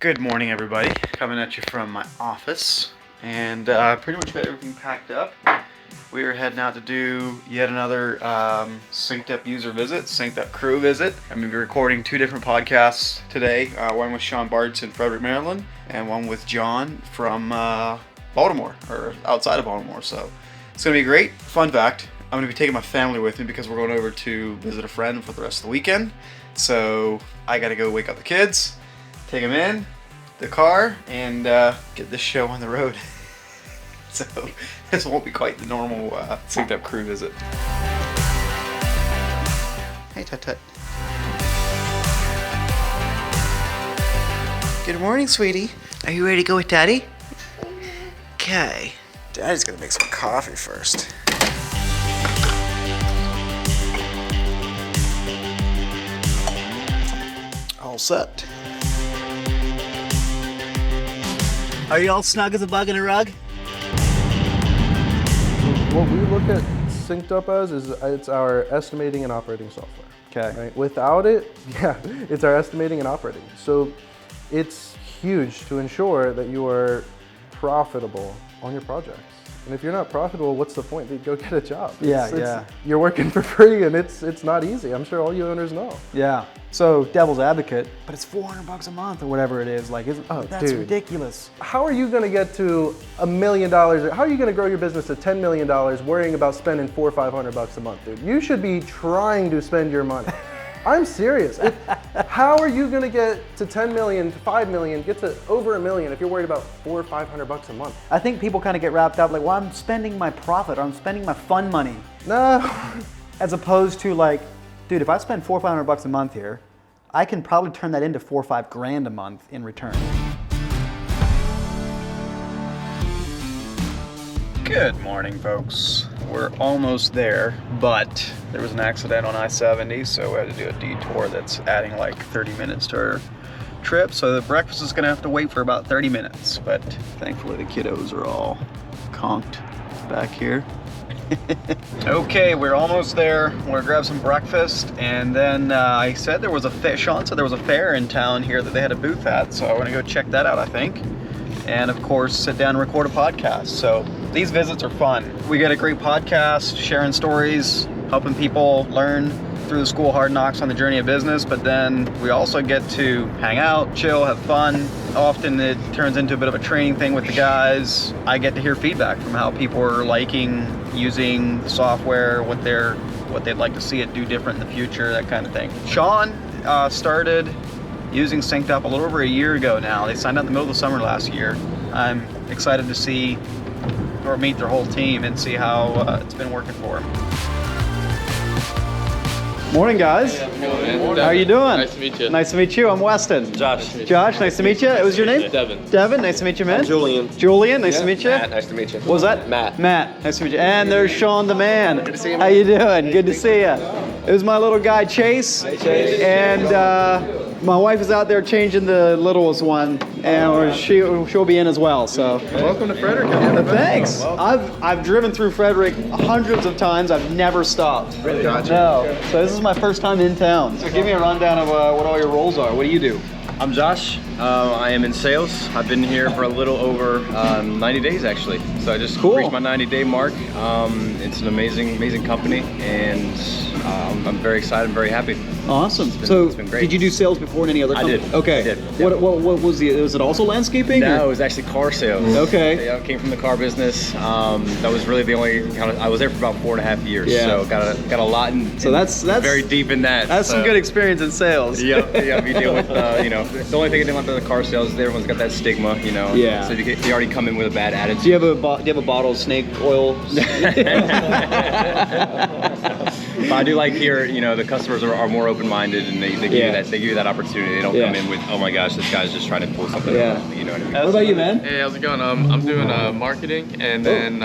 Good morning, everybody. Coming at you from my office, and pretty much got everything packed up. We are heading out to do yet another SynkedUP user visit, SynkedUP crew visit. I'm going to be recording two different podcasts today. One with Sean Bartz in Frederick, Maryland, and one with John from Baltimore, or outside of Baltimore. So it's going to be great. Fun fact, I'm going to be taking my family with me because we're going over to visit a friend for the rest of the weekend. So I got to go wake up the kids, take them in the car, and get this show on the road. So this won't be quite the normal SynkedUP crew visit. Hey, Tut Tut. Good morning, sweetie. Are you ready to go with Daddy? Okay. Daddy's gonna make some coffee first. All set. Are you all snug as a bug in a rug? What we look at SynkedUP as is it's our estimating and operating software. Okay. Right? Without it, it's our estimating and operating. So it's huge to ensure that you are profitable on your projects. And if you're not profitable, what's the point? Go get a job. You're working for free, and it's not easy. I'm sure all you owners know. Yeah. So devil's advocate, but it's $400 a month or whatever it is. Like, that's dude. ridiculous. How are you going to get to $1 million? How are you going to grow your business to $10 million worrying about spending $400 or $500 a month, dude? You should be trying to spend your money. I'm serious. How are you going to get to 10 million, to 5 million, get to over $1 million if you're worried about $400 or $500 a month? I think people kind of get wrapped up like, well, I'm spending my profit or I'm spending my fun money. No. As opposed to like, dude, if I spend $400 or $500 a month here, I can probably turn that into $4,000 or $5,000 a month in return. Good morning, folks. We're almost there, but there was an accident on I-70, so we had to do a detour that's adding like 30 minutes to our trip. So the breakfast is gonna have to wait for about 30 minutes, but thankfully the kiddos are all conked back here. Okay, we're almost there. We're gonna grab some breakfast, and then I said there was a Sean said there was a fair in town here that they had a booth at, so I want to go check that out, I think. And of course, sit down and record a podcast. So these visits are fun. We get a great podcast, sharing stories, helping people learn through the school hard knocks on the journey of business, but then we also get to hang out, chill, have fun. Often it turns into a bit of a training thing with the guys. I get to hear feedback from how people are liking using the software, what they'd like to see it do different in the future, that kind of thing. Sean started using SynkedUP a little over a year ago now. They signed up in the middle of the summer last year. I'm excited to see or meet their whole team and see how it's been working for them. Morning, guys. Hey, how's it going, man? How are you doing? Nice to meet you. Nice to meet you. I'm Weston. Josh. Josh, nice to meet you. What was your name? Devin. Devin, nice to meet you, man. I'm Julian. Julian, nice to meet you. Matt, nice to meet you. What was that? Matt. Matt, nice to meet you. And there's Sean the man. Good to see you, How man. you doing? Good to see you. It was my little guy Chase. Hey, Chase. And my wife is out there changing the littlest one, and she'll be in as well. So Welcome to Frederick. thanks. I've driven through Frederick hundreds of times. I've never stopped. Really? Gotcha. No. So this is my first time in town. So give me a rundown of what all your roles are. What do you do? I'm Josh. I am in sales. I've been here for a little over 90 days actually. So I just Cool. reached my 90-day mark. It's an amazing company, and I'm very excited. I'm very happy. Awesome. It's been great. Did you do sales before in any other company? I did. Okay. I did. What was was it also landscaping? No, or- it was actually car sales. Okay. Yeah, I came from the car business. That was really the only I was there for about 4.5 years. Yeah. So got a lot. So that's very deep in that. That's some so. good experience in sales. Yep, you deal with, the only thing I didn't want the car sales is everyone's got that stigma, Yeah. So you already come in with a bad attitude. Do you have a bottle of snake oil? But I do like here, the customers are more open-minded, and they give you that opportunity. They don't come in with, oh my gosh, this guy's just trying to pull something Yeah. out. You know what I mean? What about you, man? Hey, how's it going? I'm doing marketing and then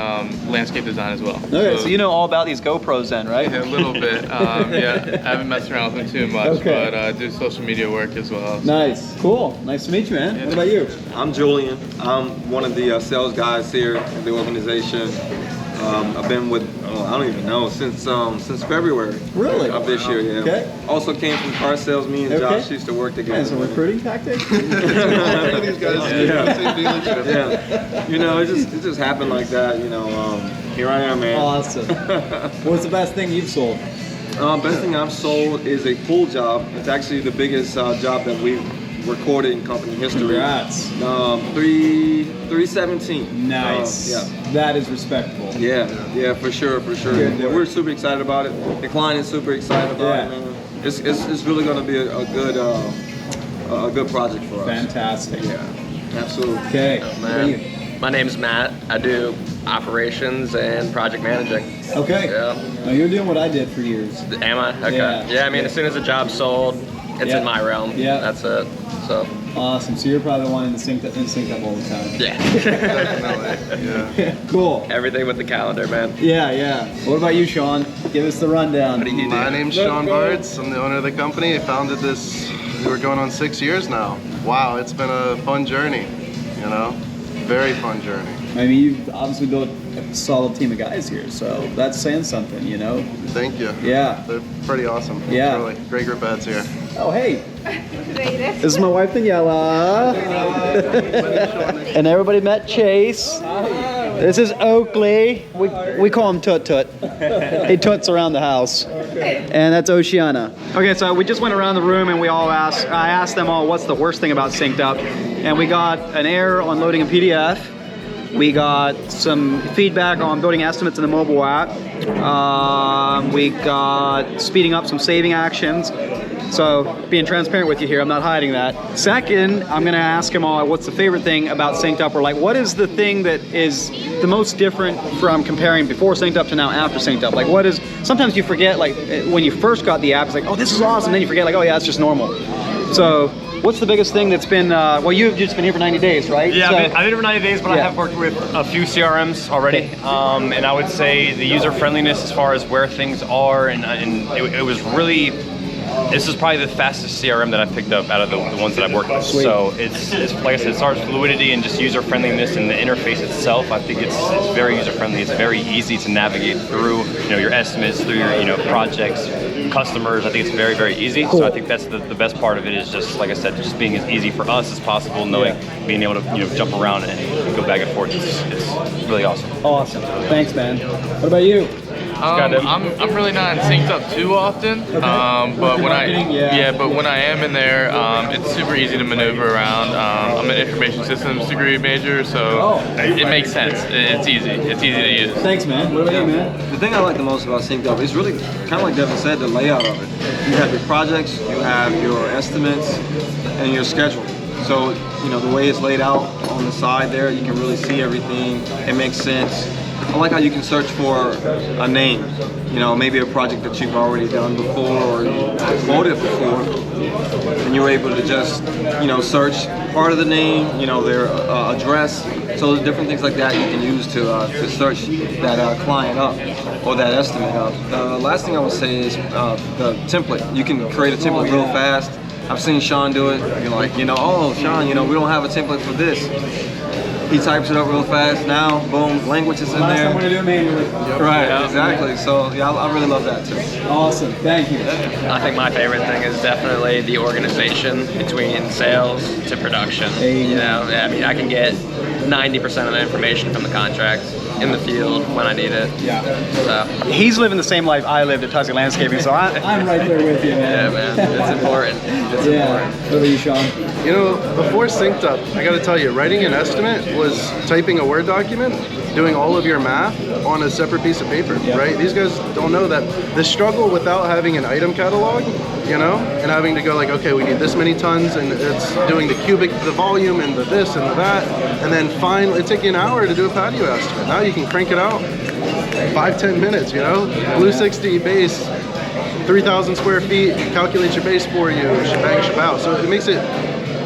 landscape design as well. Okay, so you know all about these GoPros then, right? Yeah, a little bit. Yeah, I haven't messed around with them too much, Okay. but I do social media work as well. Nice. Cool. Nice to meet you, man. What about you? I'm Julian. I'm one of the sales guys here at the organization. I've been with, I don't even know, since February. Really? Of this year, yeah. Okay. Also came from car sales. Me and Josh used to work together. As a recruiting tactic? These guys yeah. You know, it just happened like that. You know, here I am, man. Awesome. What's the best thing you've sold? Best thing I've sold is a pool job. It's actually the biggest job that we've recorded in company history. Congrats. 317. Nice. Yeah. That is respectable. Yeah, for sure. Yeah, we're super excited about it. The client is super excited about it, man. It's really going to be a good project for us. Fantastic. Yeah, absolutely. Okay. Man. My name's Matt. I do operations and project managing. Okay. Yeah. Now you're doing what I did for years. Am I? Okay. Yeah, I mean, as soon as a job's sold, it's in my realm. Yeah. That's it. So. Awesome. So you're probably the one in sync up all the time. Yeah. Definitely. Yeah. Cool. Everything with the calendar, man. Yeah. What about you, Sean? Give us the rundown. What do you do? My name's Sean Bartz. I'm the owner of the company. I founded this, we're going on 6 years now. Wow, it's been a fun journey, you know? Very fun journey. I mean, you've obviously built a solid team of guys here, so that's saying something, you know? Thank you. Yeah. They're pretty awesome. Yeah. Really. Great group of heads here. Oh, hey. This is my wife, Daniela. And everybody met Chase. This is Oakley. We call him Tut Tut. He tuts around the house. And that's Oceana. Okay, so we just went around the room and I asked them all what's the worst thing about SynkedUP. And we got an error on loading a PDF. We got some feedback on building estimates in the mobile app. We got speeding up some saving actions. So being transparent with you here, I'm not hiding that. Second, I'm gonna ask them all what's the favorite thing about SynkedUP, or like what is the thing that is the most different from comparing before SynkedUP to now after SynkedUP? Like what is, sometimes you forget, like when you first got the app, it's like, oh, this is awesome. Then you forget, like, oh yeah, it's just normal. So what's the biggest thing that's been, well, you've just been here for 90 days, right? Yeah, so, I've been here for 90 days, but I have worked with a few CRMs already. And I would say the user friendliness as far as where things are, and it was really, this is probably the fastest CRM that I've picked up out of the ones that I've worked with. Sweet. So it's like I said, as far as fluidity and just user friendliness and the interface itself, I think it's very user friendly. It's very easy to navigate through, you know, your estimates, through your, you know, projects, customers. I think it's very, very easy. Cool. So I think that's the best part of it, is just, like I said, just being as easy for us as possible, knowing, being able to, you know, jump around and go back and forth. It's really awesome. Awesome. Thanks, man. What about you? I'm really not in SynkedUP too often, but when I am in there, it's super easy to maneuver around. I'm an information systems degree major, so it makes sense. It's easy. It's easy to use. Thanks, man. What about you, man? The thing I like the most about SynkedUP is really kind of like Devin said, the layout of it. You have your projects, you have your estimates, and your schedule. So, you know, the way it's laid out on the side there, you can really see everything. It makes sense. I like how you can search for a name, you know, maybe a project that you've already done before or quoted before, and you're able to just, you know, search part of the name, you know, their address. So the different things like that you can use to search that client up or that estimate up. The last thing I would say is the template. You can create a template real fast. I've seen Sean do it. You're like, you know, oh, Sean, you know, we don't have a template for this. He types it up real fast. Now, boom, language is in Last there. time we're gonna do it manually. Right, exactly. So yeah, I really love that too. Awesome. Thank you. I think my favorite thing is definitely the organization between sales to production. You know, I mean, I can get 90% of the information from the contracts in the field when I need it. Yeah. So, He's living the same life I lived at Bartz Landscaping, so I'm right there with you, man. yeah, man, it's important. It's important. What about you, Sean? You know, before SynkedUP, I gotta tell you, writing an estimate was typing a Word document, doing all of your math on a separate piece of paper, right? These guys don't know that. The struggle without having an item catalog, you know, and having to go like, okay, we need this many tons, and it's doing the cubic, the volume, and the this and the that, and then finally, it took you an hour to do a patio estimate. Now you can crank it out 5-10 minutes, you know? Blue 60 base, 3,000 square feet, calculate your base for you, shebang, shabow. So it makes it,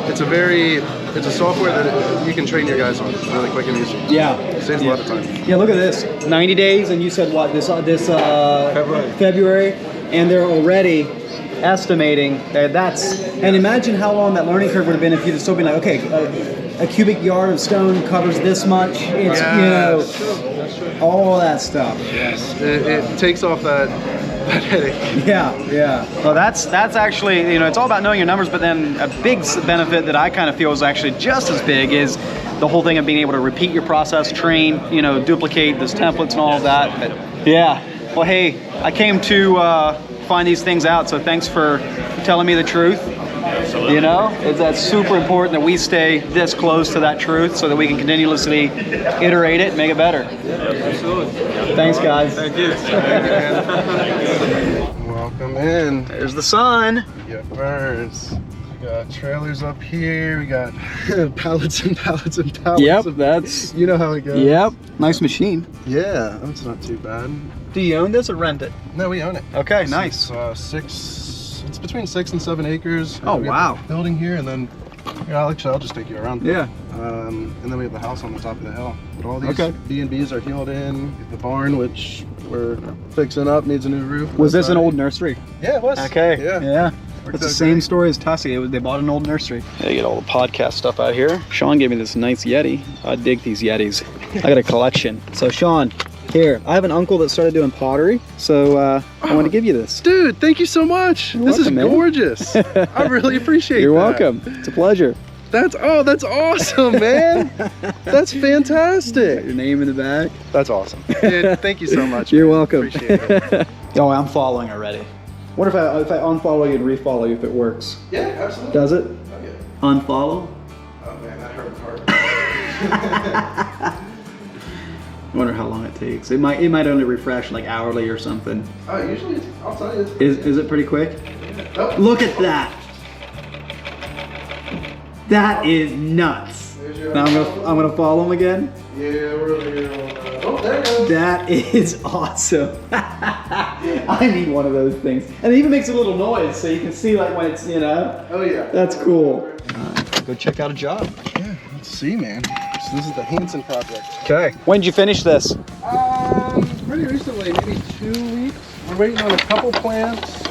it's a software that you can train your guys on really quick and easy. Yeah. It saves a lot of time. Yeah, look at this. 90 days, and you said what, this February, and they're already estimating that's, and imagine how long that learning curve would have been if you'd still been like, okay, a cubic yard of stone covers this much. It's, you know, all that stuff. Yes. It takes off that headache. Yeah, yeah. Well, that's actually, it's all about knowing your numbers, but then a big benefit that I kind of feel is actually just as big is the whole thing of being able to repeat your process, train, duplicate those templates and all of that. But yeah. Well, hey, I came to find these things out, so thanks for telling me the truth. That's super important that we stay this close to that truth so that we can continuously iterate it and make it better. Absolutely. Thanks, guys. Thank you. Welcome in. There's the sun. We got birds. We got trailers up here. We got pallets and pallets and pallets. Yep, that's... You know how it goes. Yep. Nice machine. Yeah, that's not too bad. Do you own this or rent it? No, we own it. Okay, nice. It's between 6 and 7 acres. Oh, We have wow. the building here, and then I'll just take you around. Yeah. And then we have the house on the top of the hill. But all these Okay. B&Bs are heeled in. The barn, which we're fixing up, needs a new roof. Was this an old nursery? Yeah, it was. Okay. Yeah. It's the same story as Tussie. They bought an old nursery. They get all the podcast stuff out here. Sean gave me this nice Yeti. I dig these Yetis. I got a collection. So Sean, here, I have an uncle that started doing pottery, so I want to give you this. Dude, thank you so much. You're This welcome, is man. gorgeous. I really appreciate You're that. welcome. It's a pleasure. That's awesome, man. That's fantastic. Your name in the back. That's awesome. Dude, thank you so much. You're man. welcome. Appreciate it. Oh, I'm following already. What if I unfollow you and refollow you if it works? Yeah, absolutely. Does it? Oh, yeah. Unfollow? Oh man, that hurt hard. I wonder how long it takes. It might only refresh like hourly or something. Usually, I'll tell you. Is it pretty quick? Oh. Look at that. That is nuts. Now I'm gonna follow him again. Yeah, we're over here on oh, there it goes. That is awesome. I need one of those things. And it even makes a little noise so you can see like when it's, Oh yeah. That's cool. Go check out a job. Yeah, let's see, man. So this is the Hanson project. Okay. When did you finish this? Pretty recently, maybe 2 weeks. We're waiting on a couple plants.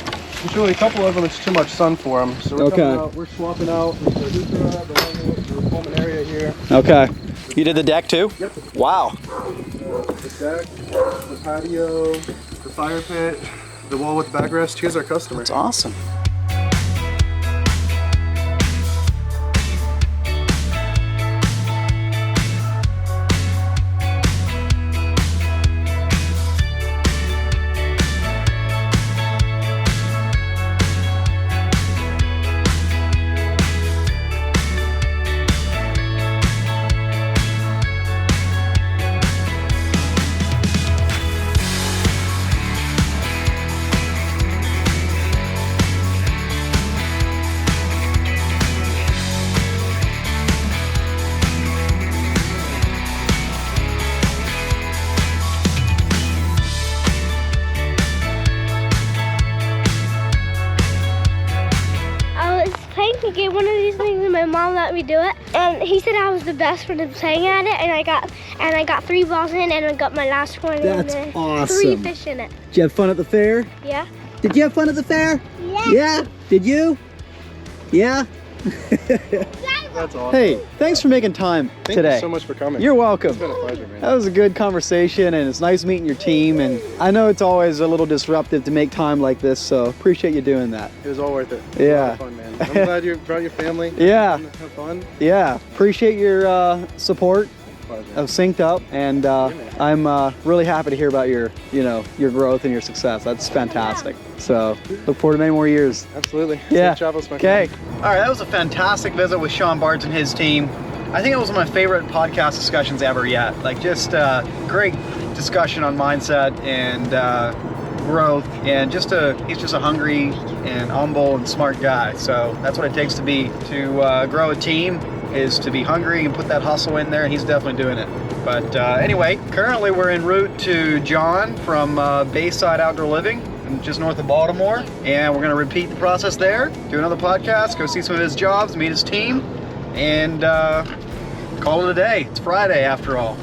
There's really a couple of them, it's too much sun for them. So we're coming out, we're swapping out the Pullman area here. Okay. You did the deck too? Yep. Wow. The deck, the patio, the fire pit, the wall with the backrest. Here's our customer. That's awesome. To get one of these things and my mom let me do it, and he said I was the best one at playing at it, and I got 3 balls in and I got my last one. That's and awesome. 3 fish in it. Did you have fun at the fair? Yeah. Did you have fun at the fair? Yeah. Yeah? Did you? Yeah? That's awesome. Hey, thanks for making time Thank today. you so much for coming. You're welcome. It's been a pleasure, man. That was a good conversation, and it's nice meeting your team, and I know it's always a little disruptive to make time like this, so appreciate you doing that. It was all worth it. It was Yeah. a lot of fun, man. I'm glad you brought your family. Yeah. And have fun. Yeah, appreciate your support Pleasure. of SynkedUP, and I'm really happy to hear about your growth and your success. That's fantastic. So look forward to many more years. Absolutely. Yeah. Safe travels, my Okay. friend. All right, that was a fantastic visit with Sean Bartz and his team. I think it was one of my favorite podcast discussions ever yet. Like just great discussion on mindset and growth, and he's just a hungry and humble and smart guy. So that's what it takes to grow a team, is to be hungry and put that hustle in there, and he's definitely doing it. But anyway, currently we're en route to John from Bayside Outdoor Living, just north of Baltimore, and we're going to repeat the process there, do another podcast, go see some of his jobs, meet his team, and call it a day. It's Friday after all.